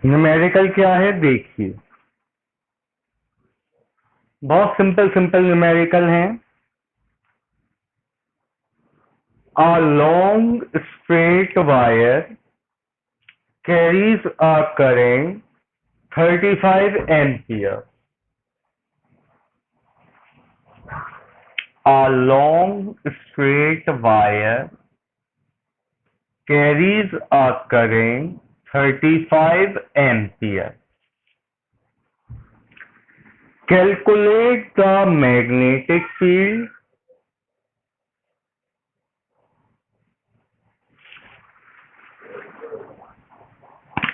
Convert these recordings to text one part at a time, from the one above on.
Numerical क्या है देखिए, बहुत सिंपल सिंपल न्यूमेरिकल हैं। A long straight wire carries a current 35 ampere. A long straight wire carries a current 35 ampere. Calculate the magnetic field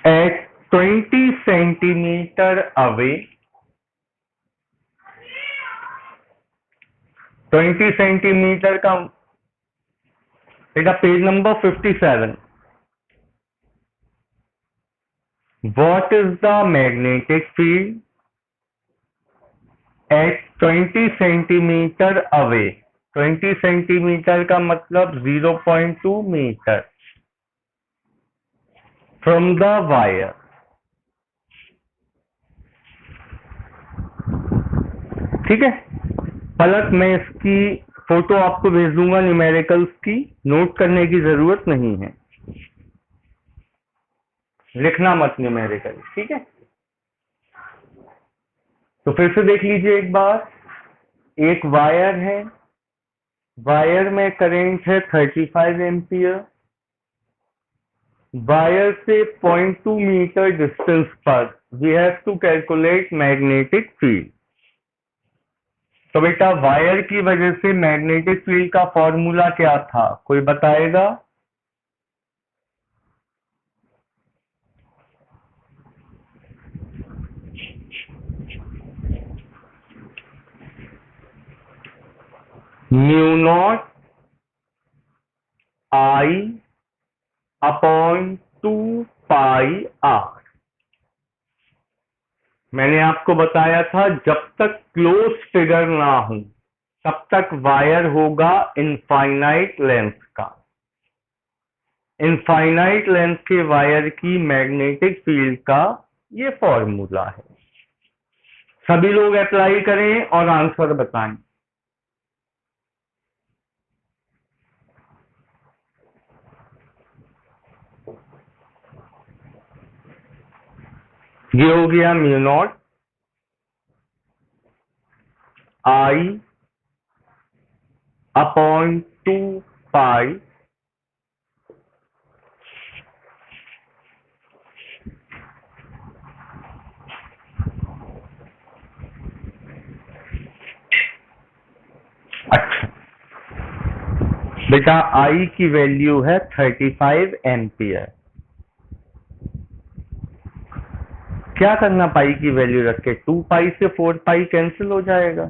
at 20 centimeter away. 20 centimetre का बेटा page number 57. What is the magnetic field at 20 centimeter away? 20 centimetre का मतलब 0.2 metre from the wire. ठीक है, पलक मैं इसकी photo आपको भेज दूंगा न्यूमेरिकल्स की, नोट करने की जरूरत नहीं है, लिखना मत न्यूमेरिकल, ठीक है। तो फिर से देख लीजिए एक बार, एक वायर है, वायर में करंट है 35 एम्पियर, वायर से 0.2 मीटर डिस्टेंस पर we have to calculate magnetic field. तो बेटा वायर की वजह से मैग्नेटिक फील्ड का फॉर्मूला क्या था, कोई बताएगा? Mu naught I upon 2 pi R. मैंने आपको बताया था जब तक क्लोज फिगर ना हो तब तक वायर होगा इनफाइनाइट लेंथ का। इनफाइनाइट लेंथ के वायर की मैग्नेटिक फील्ड का ये फॉर्मूला है। सभी लोग अप्लाई करें और आंसर बताएं। ये हो गया म्यू नॉट आई अपॉन 2 पाई अच्छा बेटा आई की वैल्यू है 35 एम्पियर। क्या करना पाई की वैल्यू रख के, 2 पाई से 4 पाई कैंसिल हो जाएगा।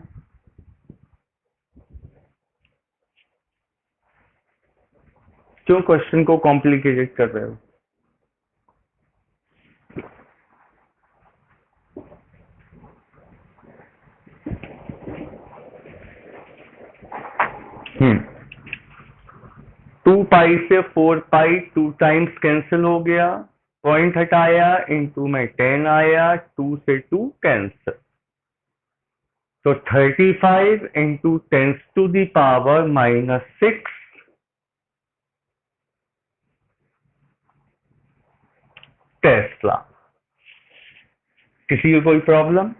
क्यों क्वेश्चन को कॉम्प्लिकेटेड कर रहे हो? हम्म 2 पाई से 4 पाई 2 टाइम्स कैंसिल हो गया, पॉइंट हटाया, इनटू में 10 आया, 2 से 2 कैंसिल, तो 35 into 10 to the power -6 tesla. किसी को कोई प्रॉब्लम?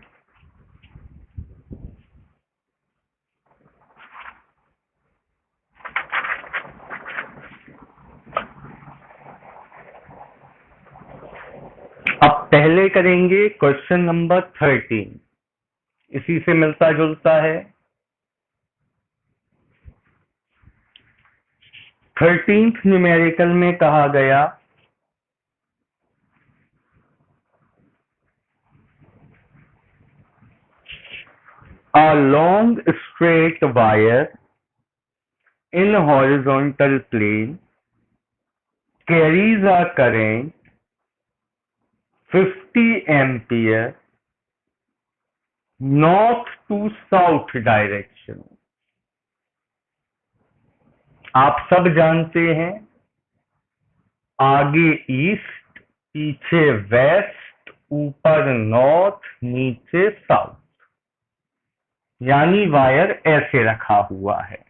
अब पहले करेंगे क्वेश्चन नंबर 13, इसी से मिलता जुलता है। 13th न्यूमेरिकल में कहा गया a long straight wire in horizontal plane carries a current 50 ampere north to south direction। आप सब जानते हैं आगे ईस्ट पीछे वेस्ट ऊपर नॉर्थ नीचे साउथ, यानी वायर ऐसे रखा हुआ है।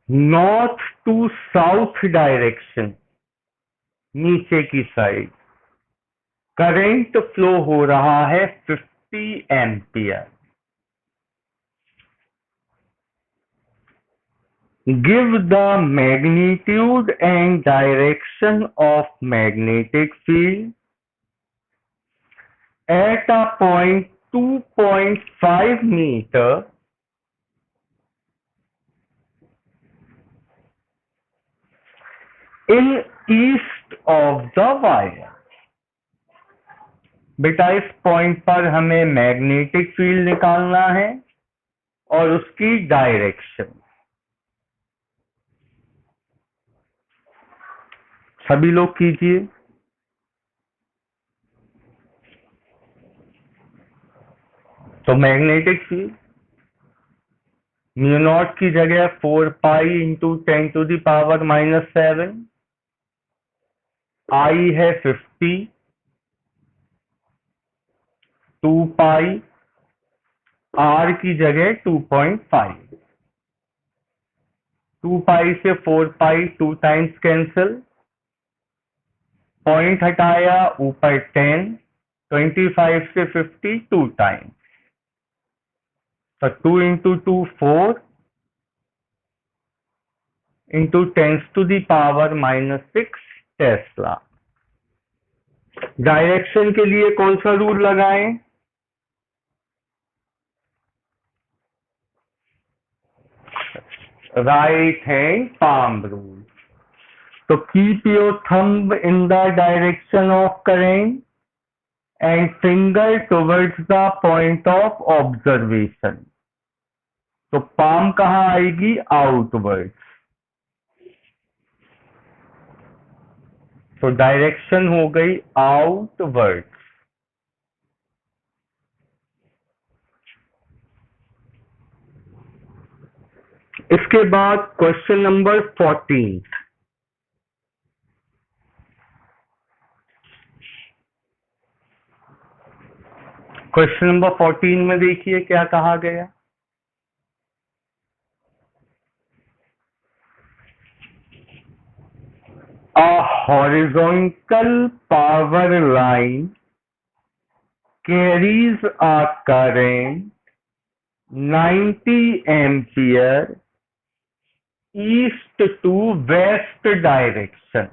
नॉर्थ टू साउथ डायरेक्शन, नीचे की साइड करंट फ्लो हो रहा है 50 ampere. Give the magnitude and direction of magnetic field at a point 2.5 meter in east of the wire। बेटा इस पॉइंट पर हमें मैग्नेटिक फील्ड निकालना है और उसकी डायरेक्शन। सभी लोग कीजिए। तो मैग्नेटिक फील्ड म्यू नॉट की जगह 4 पाई इंटू 10⁻⁻⁷, आई है 50, 2 पाई, आर की जगह 2.5, 2 पाई से 4 पाई 2 टाइम्स कैंसिल, पॉइंट हटाया ऊपर 10, 25 से 50 2 टाइम्स, तो 2 इंटू 2 4 इंटू 10⁻⁻⁶ टेस्ला। डायरेक्शन के लिए कौन सा रूल लगाएं? Right hand palm rule. तो keep your thumb in the direction of current and finger towards the point of observation. तो पाम कहां आएगी? आउटवर्ड्स। तो डायरेक्शन हो गई आउटवर्ड्स। इसके बाद क्वेश्चन नंबर 14। क्वेश्चन नंबर 14 में देखिए क्या कहा गया। A horizontal power line carries a current 90 ampere east to west direction।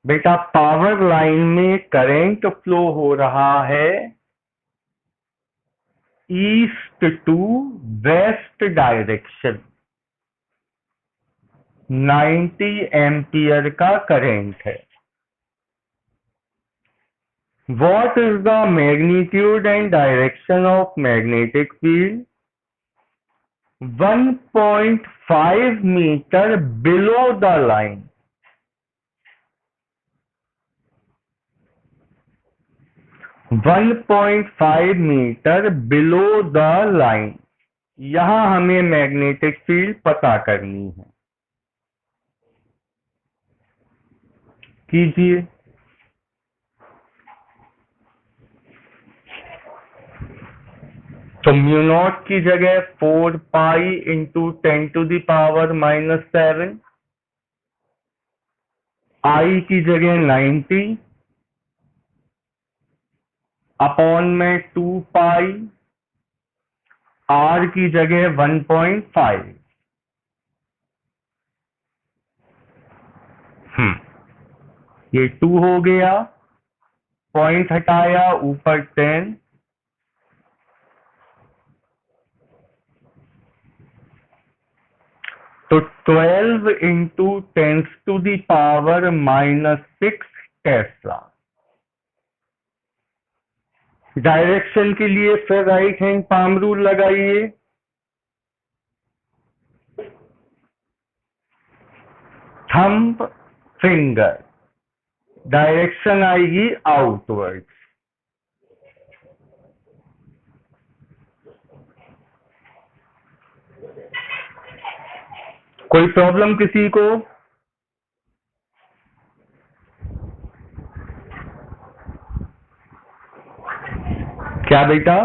बेटा पावर लाइन में करंट फ्लो हो रहा है east to west direction, 90 ampere का करंट है। What is the magnitude and direction of magnetic field 1.5 meter below the line? 1.5 मीटर below the line, यहां हमें मैग्नेटिक फील्ड पता करनी है। कीजिए। तो म्यू नॉट की जगह 4 पाई इंटू 10⁻⁻⁷, आई की जगह 90 अपॉन में 2 पाई, आर की जगह 1.5। ये 2 हो गया, पॉइंट हटाया ऊपर 10, तो 12 इंटू 10⁻⁻⁶ टेस्ला। डायरेक्शन के लिए फिर राइट हैंड पाम रूल लगाइए। थंब फिंगर, डायरेक्शन आएगी आउटवर्ड। कोई प्रॉब्लम किसी को? क्या बेटा?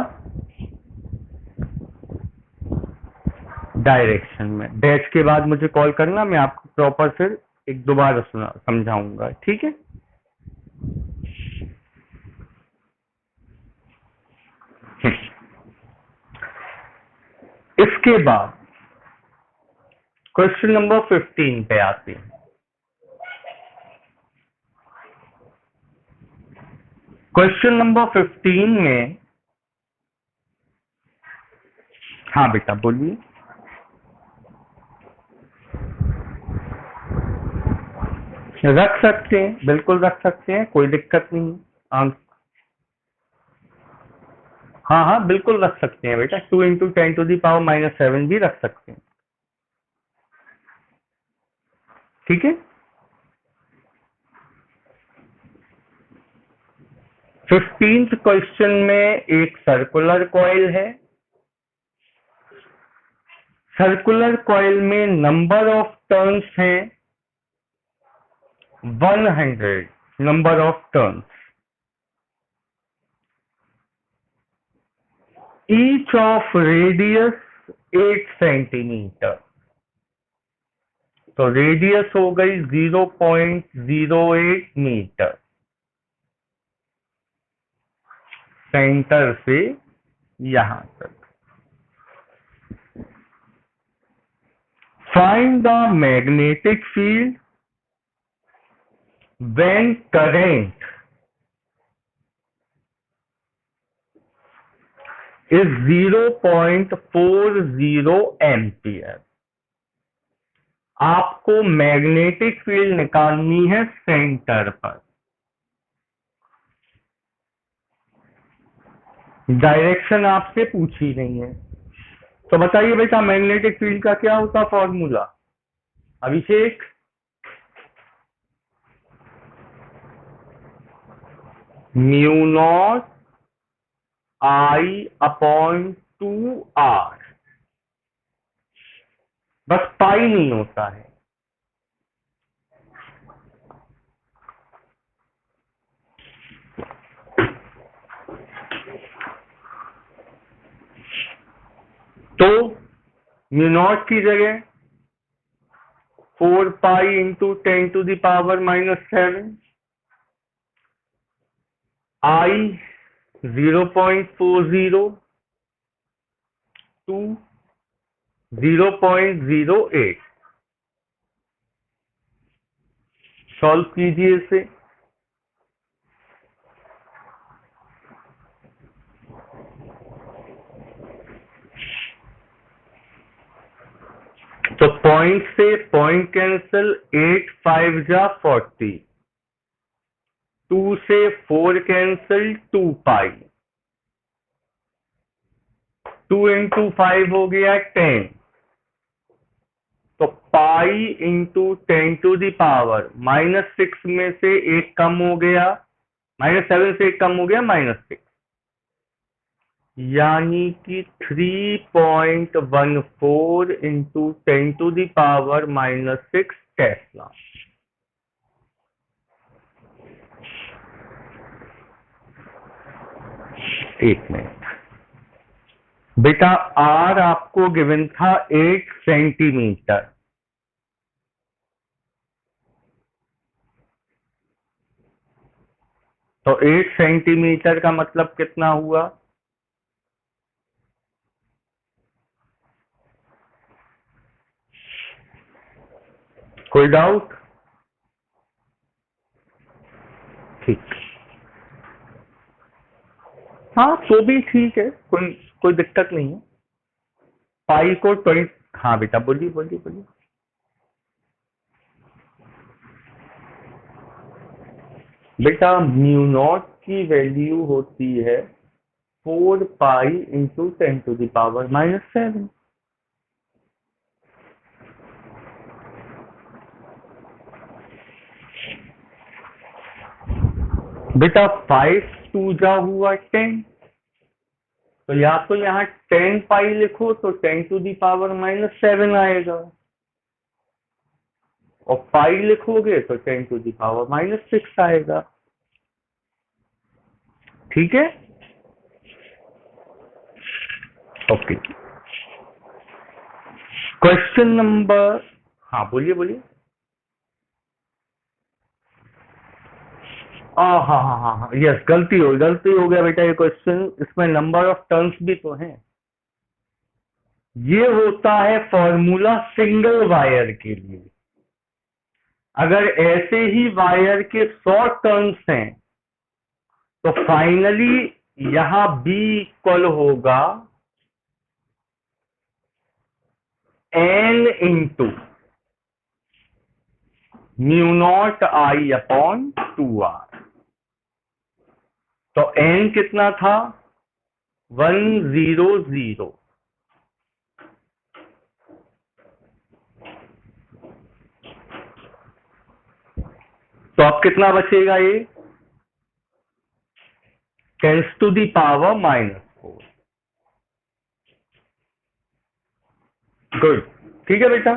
डायरेक्शन में डैश के बाद मुझे कॉल करना, मैं आपको प्रॉपर फिर एक दोबारा सुना समझाऊंगा, ठीक है? इसके बाद क्वेश्चन नंबर 15 पे आते हैं। क्वेश्चन नंबर 15 में, हाँ बेटा बोलिए। रख सकते हैं, बिल्कुल रख सकते हैं, कोई दिक्कत नहीं है। हाँ हाँ बिल्कुल रख सकते हैं बेटा, 2 इंटू 10⁻⁻7 भी रख सकते हैं, ठीक है? 15th क्वेश्चन में एक सर्कुलर कॉइल है। सर्कुलर कॉइल में नंबर ऑफ टर्न्स हैं 100 number of turns. Each of radius 8 centimetre. तो रेडियस हो गई 0.08 मीटर सेंटर से यहां तक। Find the magnetic field when current is 0.40 ampere. आपको मैग्नेटिक फील्ड निकालनी है सेंटर पर। डायरेक्शन आपसे पूछी नहीं है, तो बताइए बेटा मैग्नेटिक फील्ड का क्या होता फॉर्मूला? अभिषेक? Mu naught I/2R। बस पाई नहीं होता है। तो म्यू नॉट की जगह 4 पाई इंटू 10⁻⁻7, I 0.40, 2 0.08। सॉल्व कीजिए इसे। तो पॉइंट से पॉइंट कैंसिल, 8 5 जा 40, 2 से 4 कैंसिल, 2 पाई, 2 इंटू 5 हो गया 10। तो पाई इंटू 10⁻⁻6 में से एक कम हो गया, -7 से एक कम हो गया -6, यानी कि 3.14 इंटू 10⁻⁻6 टेस्ला। एक मिनट बेटा, आर आपको गिवन था 8 सेंटीमीटर। तो 8 सेंटीमीटर का मतलब कितना हुआ? कोई डाउट? ठीक, हाँ तो भी ठीक है, कोई कोई दिक्कत नहीं है। पाई को 20, हाँ बेटा बोलिए बोलिए बोलिए। बेटा म्यू नॉट की वैल्यू होती है 4 पाई इंटू 10⁻⁻7। बेटा 5 2 जा हुआ 10, तो या तो यहाँ 10 पाई लिखो तो 10⁻⁻7 आएगा। और पाई लिखोगे तो 10⁻⁻6 आएगा। ठीक है, ओके। क्वेश्चन नंबर, हाँ बोलिए बोलिए। हाँ हाँ हाँ हाँ, यस, गलती हो गया बेटा, ये क्वेश्चन, इसमें नंबर ऑफ टर्न्स भी तो हैं। ये होता है फॉर्मूला सिंगल वायर के लिए। अगर ऐसे ही वायर के 100 टर्न्स हैं तो फाइनली यहां बी इक्वल होगा n इंटू μ0I/2R। तो n कितना था, 100। तो अब कितना बचेगा, ये 10⁻⁻⁴। गुड, ठीक है बेटा।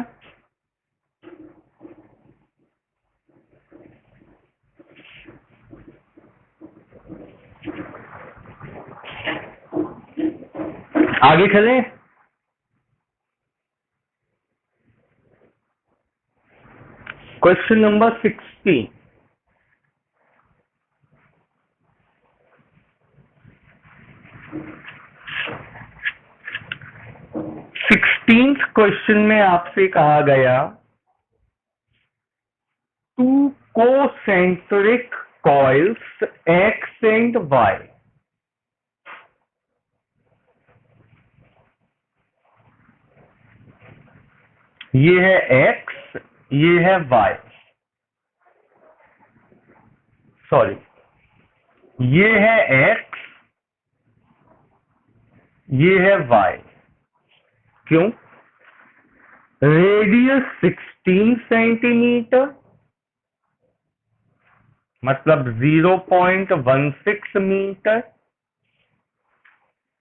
आगे चलें। Question number 16। 16th क्वेश्चन में आपसे कहा गया, two concentric coils X and Y, ये है X, ये है Y, सॉरी, ये है X, ये है Y। क्यों? रेडियस 16 सेंटीमीटर, मतलब 0.16 मीटर,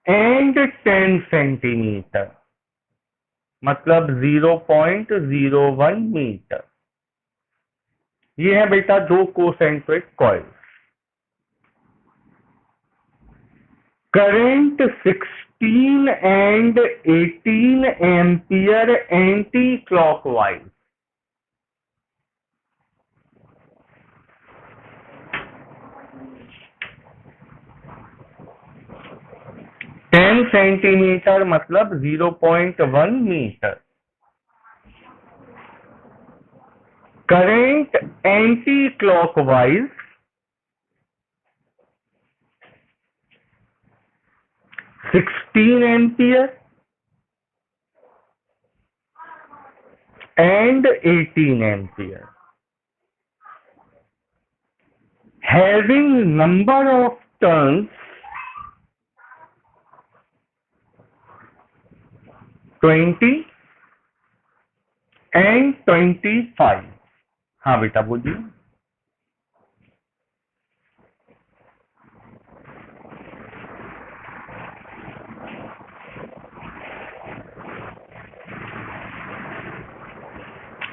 एंड 10 सेंटीमीटर, मतलब 0.01 मीटर। ये है बेटा दो concentric coil. Current 16 and 18 ampere anti clockwise. Ten centimetre मतलब 0.1 metre. Current anti clockwise 16 ampere and 18 ampere, having number of turns 20 and 25। हाँ बेटा बोलिए।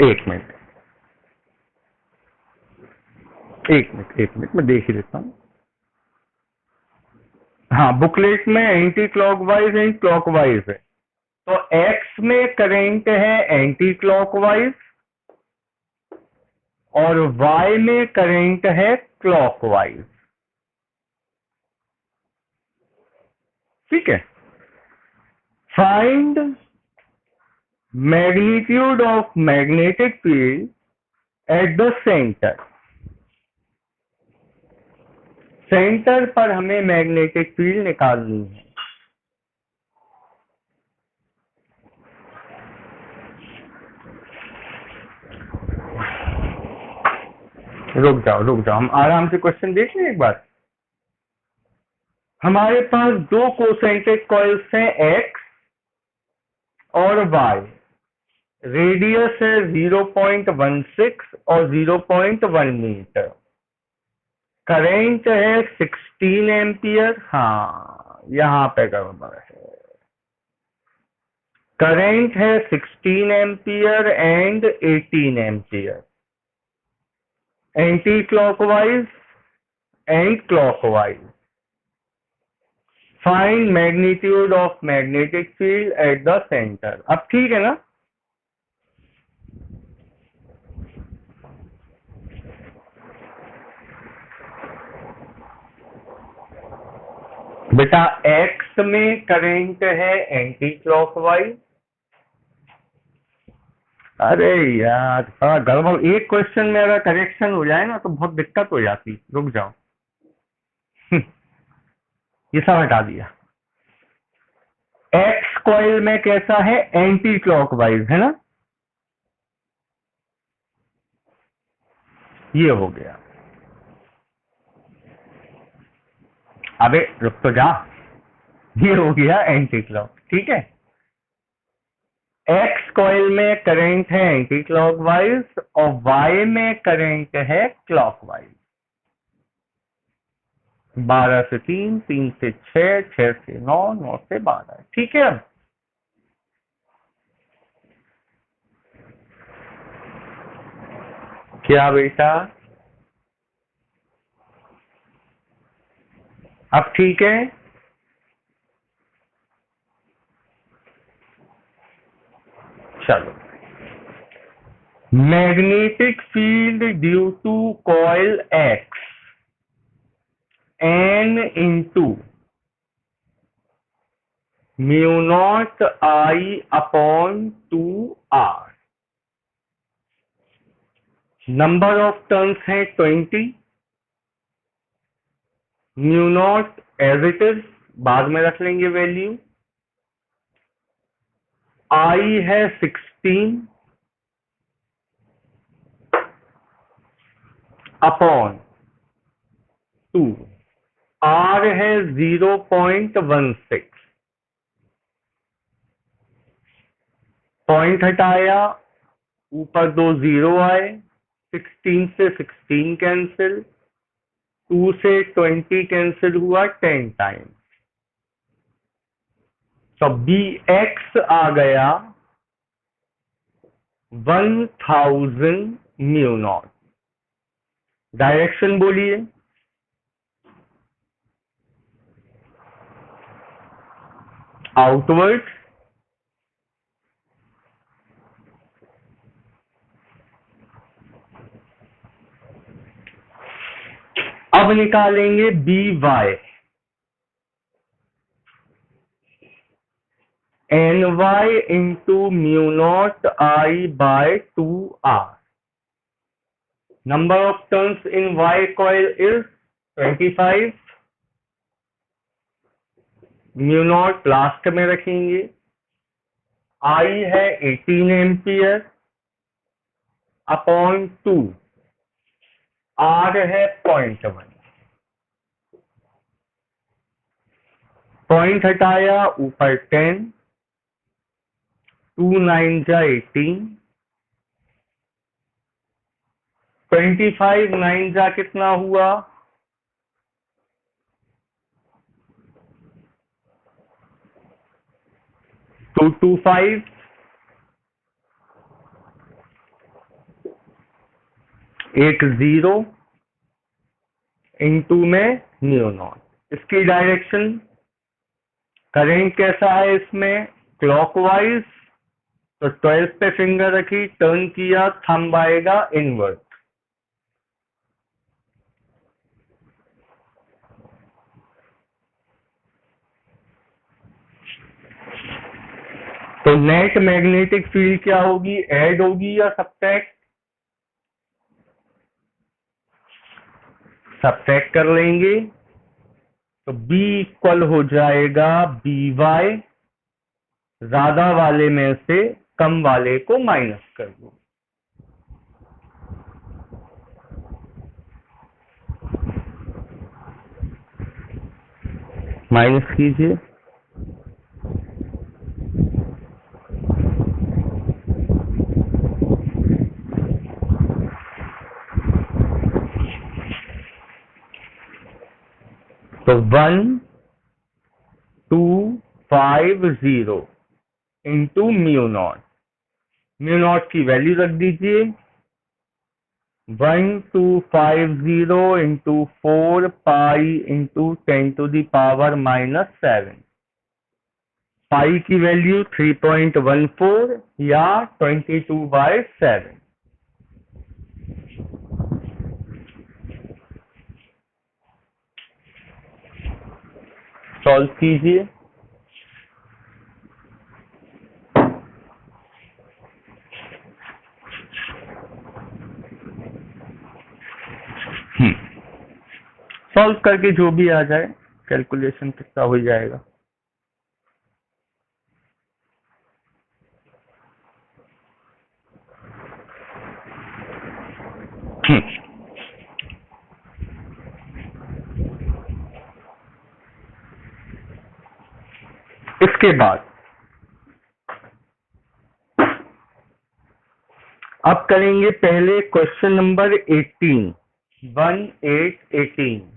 एक मिनट मैं देख ही लेता हूँ। हाँ, बुकलेट में एंटी क्लॉकवाइज एंड क्लॉकवाइज है, तो एक्स में करंट है एंटी क्लॉकवाइज और वाई में करंट है क्लॉकवाइज। ठीक है। Find magnitude of magnetic field at the centre. Centre पर हमें मैग्नेटिक फील्ड निकालनी है। रुक जाओ, हम आराम से क्वेश्चन देख लें एक बार। हमारे पास दो कोसेंट्रिक कॉइल्स हैं X और Y, रेडियस है 0.16 और 0.1 मीटर, करंट है 16 एम्पियर। हाँ, यहां पे गड़बड़ है, करंट है 16 ampere and 18 ampere. Anti clockwise and clockwise. Find magnitude of magnetic field at the centre. अब ठीक है ना, बेटा एक्स में करंट है एंटी क्लॉकवाइज। अरे यार थोड़ा गड़बड़, एक क्वेश्चन में अगर करेक्शन हो जाए ना तो बहुत दिक्कत हो जाती, रुक जाओ। ये सब हटा दिया। एक्स कॉइल में कैसा है, एंटी क्लॉकवाइज है ना, ये हो गया। अबे रुक तो जा, ये हो गया एंटी क्लॉक, ठीक है। एक्स कॉइल में करंट है एंटी क्लॉकवाइज और वाई में करंट है क्लॉकवाइज। 12 से 3, 3 से 6, 6 से 9, 9 से 12, ठीक है। अब क्या बेटा, अब ठीक है। चलो, magnetic field due to coil X N into mu naught I upon 2r। Number of turns है 20। Mu naught as it is, बाद में रख लेंगे वैल्यू। आई है 16 अपॉन 2, आर है 0.16। पॉइंट हटाया, ऊपर 2 जीरो आए, 16 से 16 कैंसिल, 2 से 20 कैंसिल हुआ 10 टाइम, तो बी एक्स आ गया 1000 म्यू नॉट। डायरेक्शन बोलिए, आउटवर्ड। अब निकालेंगे B Y. N Y into mu naught I by 2r। Number of turns in Y coil is 25। Mu naught last में रखेंगे। आई है 18 एम्पियर अपॉन 2, आर है 0.1। पॉइंट हटाया, ऊपर 10, 2 9 जा 18, 25 9 जा कितना हुआ, 225। एक 0 इंटू में न्यू नॉट। इसकी डायरेक्शन, करंट कैसा है इसमें, क्लॉकवाइज, तो 12 पे फिंगर रखी, टर्न किया, थंब आएगा इनवर्ट। तो नेट मैग्नेटिक फील्ड क्या होगी, ऐड होगी या सब्ट्रैक्ट? सब्ट्रैक्ट कर लेंगे, तो B इक्वल हो जाएगा बी वाई, ज्यादा वाले में से कम वाले को माइनस कर दो। माइनस कीजिए, तो 1250 into mu not. Mu naught की वैल्यू रख दीजिए 1250 इंटू 4 पाई इंटू 10⁻⁻7। पाई की वैल्यू 3.14 या 22/7। सॉल्व कीजिए। सॉल्व करके जो भी आ जाए कैलकुलेशन कितना हो जाएगा। इसके बाद अब करेंगे पहले क्वेश्चन नंबर 18 18।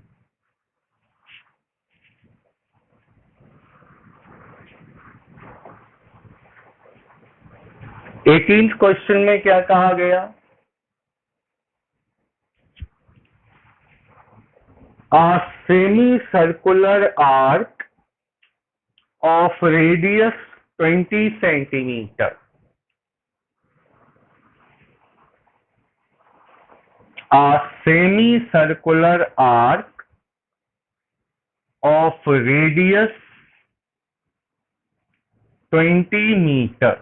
18th क्वेश्चन में क्या कहा गया? A semicircular arc of radius 20 centimeter. A semicircular arc of radius 20 meter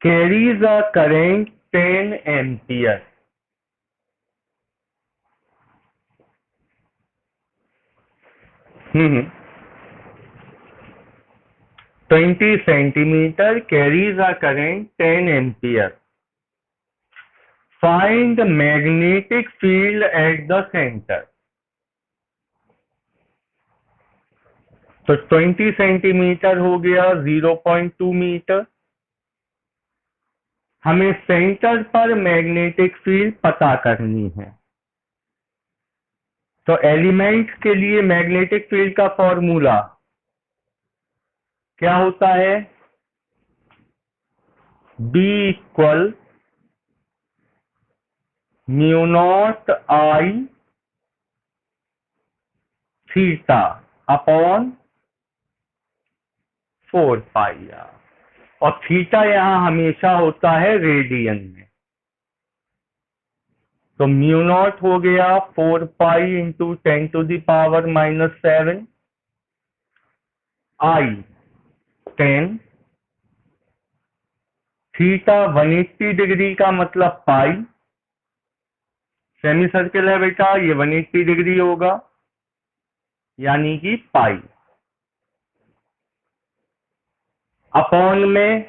carries a current 10 ampere. Hmm. 20 centimeter carries a current 10 ampere. Find the magnetic field at the center. तो 20 centimetre हो गया 0.2 metre. हमें centre पर magnetic field पता करनी है। तो element के लिए मैग्नेटिक फील्ड का फॉर्मूला क्या होता है? B equal mu naught I theta upon 4 pi R. और थीटा यहां हमेशा होता है रेडियन में। तो म्यू नॉट हो गया 4 pi into 10⁻⁻7 I 10। Theta 180 degree का मतलब पाई। सेमी सर्किल है बेटा, ये 180 डिग्री होगा यानी कि पाई अपॉन में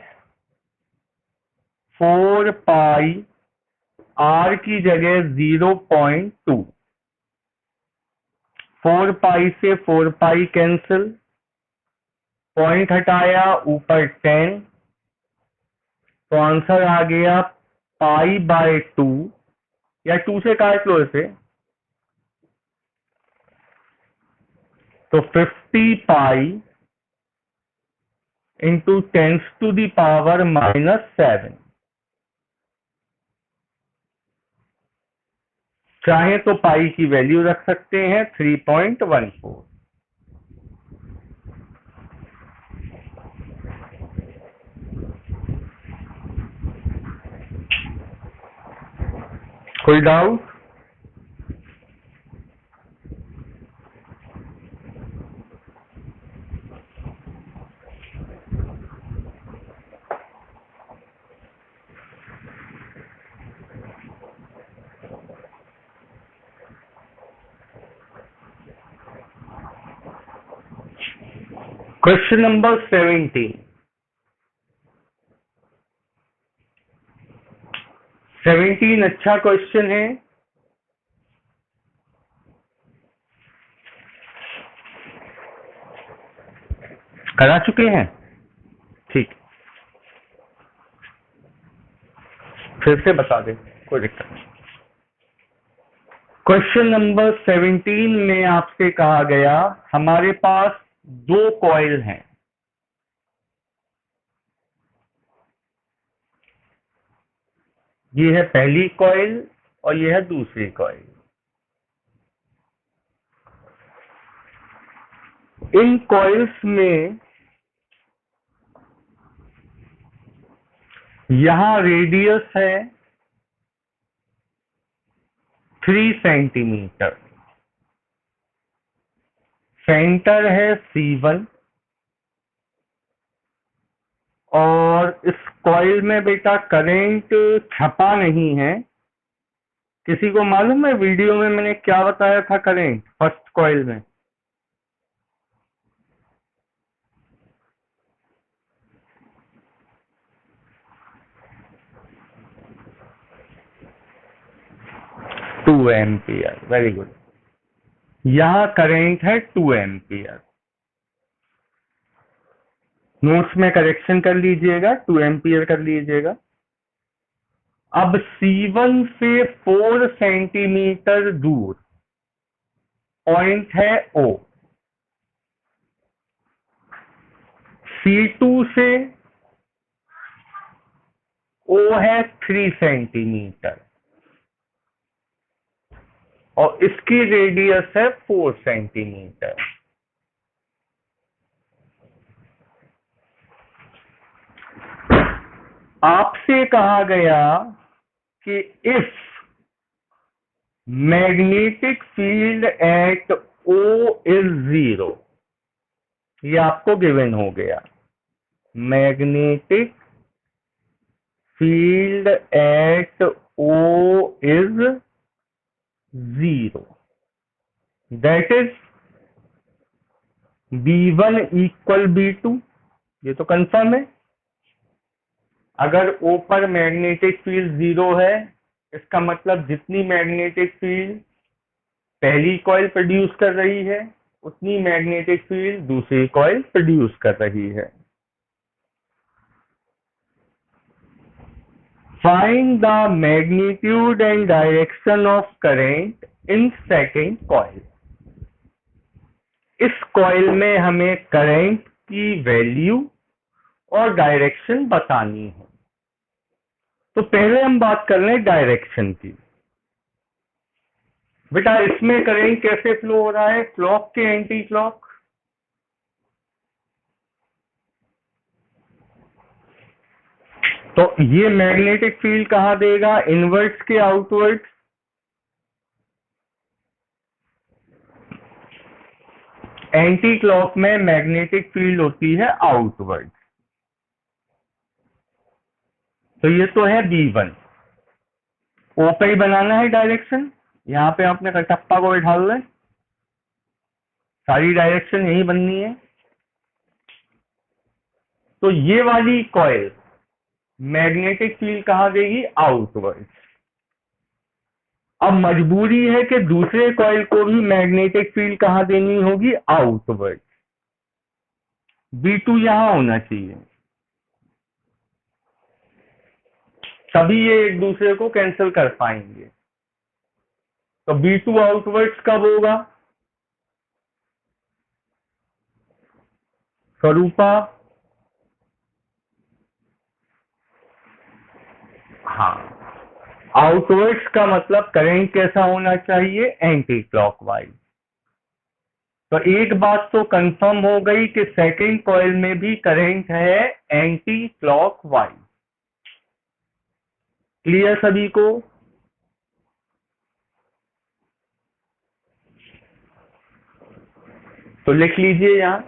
4 पाई आर की जगह 0.2। 4 पाई से 4 पाई कैंसिल, पॉइंट हटाया ऊपर 10, तो आंसर आ गया π/2 या 2 से काट लो इसे, तो 50 पाई इंटू 10⁻⁻7। चाहे तो पाई की वैल्यू रख सकते हैं 3.14। कोई डाउट? Question number 17। 17 अच्छा क्वेश्चन है। करा चुके हैं? ठीक, फिर से बता दें, कोई दिक्कत नहीं। क्वेश्चन नंबर 17 में आपसे कहा गया हमारे पास 2 कॉइल हैं। ये है पहली कॉइल और ये है दूसरी कॉइल। इन कॉइल्स में यहां रेडियस है 3 सेंटीमीटर, सेंटर है C1 और इस कॉइल में बेटा करंट छपा नहीं है। किसी को मालूम है वीडियो में मैंने क्या बताया था करंट फर्स्ट कॉइल में? Two ampere, very good. यहां करंट है 2 एम्पियर। नोट्स में करेक्शन कर लीजिएगा, 2 एम्पियर कर लीजिएगा। अब C1 से 4 सेंटीमीटर दूर पॉइंट है O। C2 से O है 3 सेंटीमीटर और इसकी रेडियस है 4 सेंटीमीटर। आपसे कहा गया कि if magnetic field at O is 0, ये आपको गिवन हो गया। Magnetic field at O is 0, that is B1 equal B2। ये तो कंफर्म है। अगर O पर मैग्नेटिक फील्ड 0 है, इसका मतलब जितनी मैग्नेटिक फील्ड पहली कॉइल प्रोड्यूस कर रही है उतनी मैग्नेटिक फील्ड दूसरी कॉइल प्रोड्यूस कर रही है। Find the magnitude and direction of current in second coil. इस कॉइल में हमें करंट की वैल्यू और डायरेक्शन बतानी है। तो पहले हम बात कर रहे हैं डायरेक्शन की। बेटा इसमें करंट कैसे फ्लो हो रहा है, क्लॉक के एंटी क्लॉक? तो ये मैग्नेटिक फील्ड कहां देगा, इनवर्ट्स के आउटवर्ड्स? एंटी क्लॉक में मैग्नेटिक फील्ड होती है आउटवर्ड। तो ये तो है B1। O पे ही बनाना है डायरेक्शन। यहां पे अपने कटप्पा को बैठा ले, सारी डायरेक्शन यही बननी है। तो ये वाली कॉइल मैग्नेटिक फील्ड कहां देगी, आउटवर्ड। अब मजबूरी है कि दूसरे कॉइल को भी मैग्नेटिक फील्ड कहां देनी होगी, आउटवर्ड। B2 यहां होना चाहिए, तभी ये एक दूसरे को कैंसिल कर पाएंगे। तो B2 आउटवर्ड्स कब होगा, स्वरूपा? हाँ, आउटवर्ड्स का मतलब करंट कैसा होना चाहिए, एंटी क्लॉकवाइज। तो एक बात तो कंफर्म हो गई कि सेकंड कॉइल में भी करंट है एंटी क्लॉकवाइज। क्लियर सभी को? तो लिख लीजिए यहां,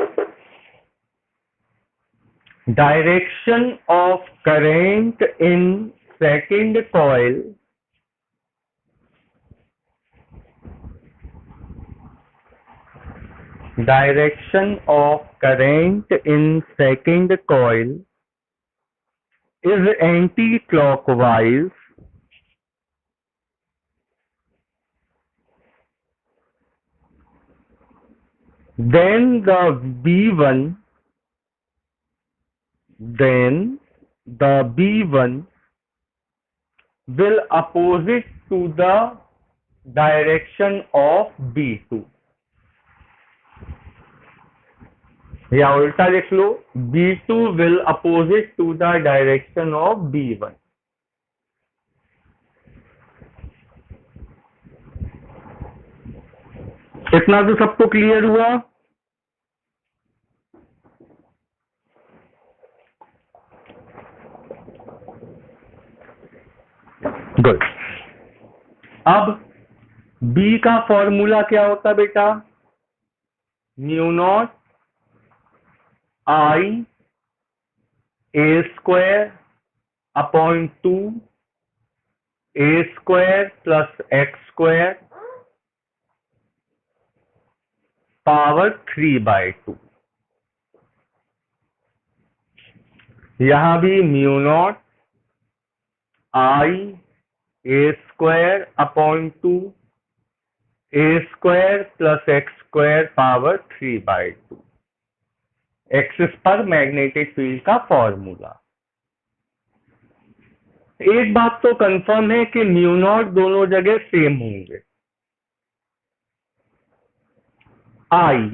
direction of current in second coil direction of current in second coil is anti-clockwise then the B1 will opposite to the direction of B2, या उल्टा लिख लो, B2 will opposite to the direction of B1। इतना तो सबको clear हुआ। Good. अब B का formula क्या होता बेटा? Mu naught I a square upon 2 a square plus x square power 3/2। यहां भी mu naught I a square upon 2 a square plus x square power 3/2। Axis पर मैग्नेटिक फील्ड का फॉर्मूला। एक बात तो कंफर्म है कि म्यू नॉट दोनों जगह सेम होंगे। आई,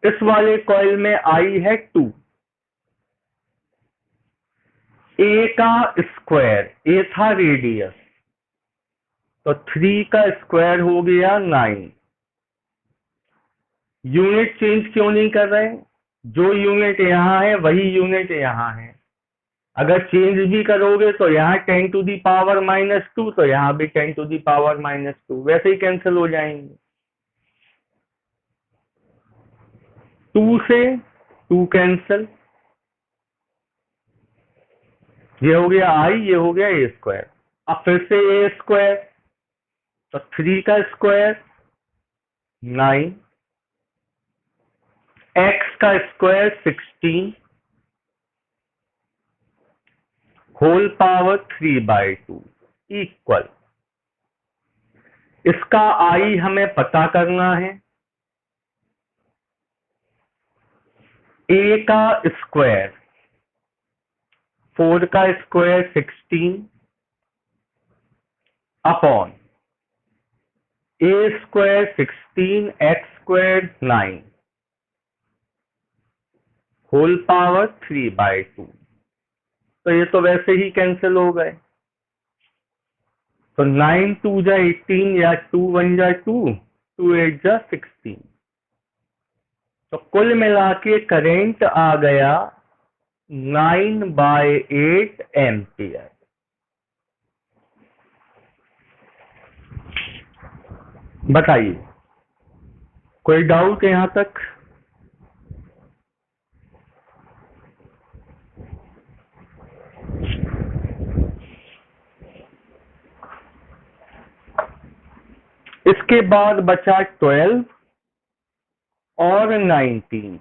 इस वाले कॉइल में आई है 2, ए का स्क्वायर, ए था रेडियस, तो 3 का स्क्वायर हो गया 9। यूनिट चेंज क्यों नहीं कर रहे? जो यूनिट यहां है वही यूनिट यहां है। अगर चेंज भी करोगे तो यहाँ 10 टू दी पावर -2, तो यहाँ भी 10 टू दी पावर -2, वैसे ही कैंसिल हो जाएंगे। 2 से 2 कैंसिल, ये हो गया आई, ये हो गया ए स्क्वायर। अब फिर से ए स्क्वायर, तो 3 का स्क्वायर 9, एक्स का स्क्वायर 16 होल पावर 3/2 इक्वल। इसका आई हमें पता करना है। ए का स्क्वायर, 4 का square 16 upon a square 16 x square 9 whole power 3/2। तो ये तो वैसे ही कैंसिल हो गए। तो 9 2 जा 18 या 2 1 जा 2, 2 8 जा 16। तो कुल मिला के करेंट आ गया 9/8 एम्पियर। बताइए, कोई डाउट यहां तक? इसके बाद बचा 12 और 19।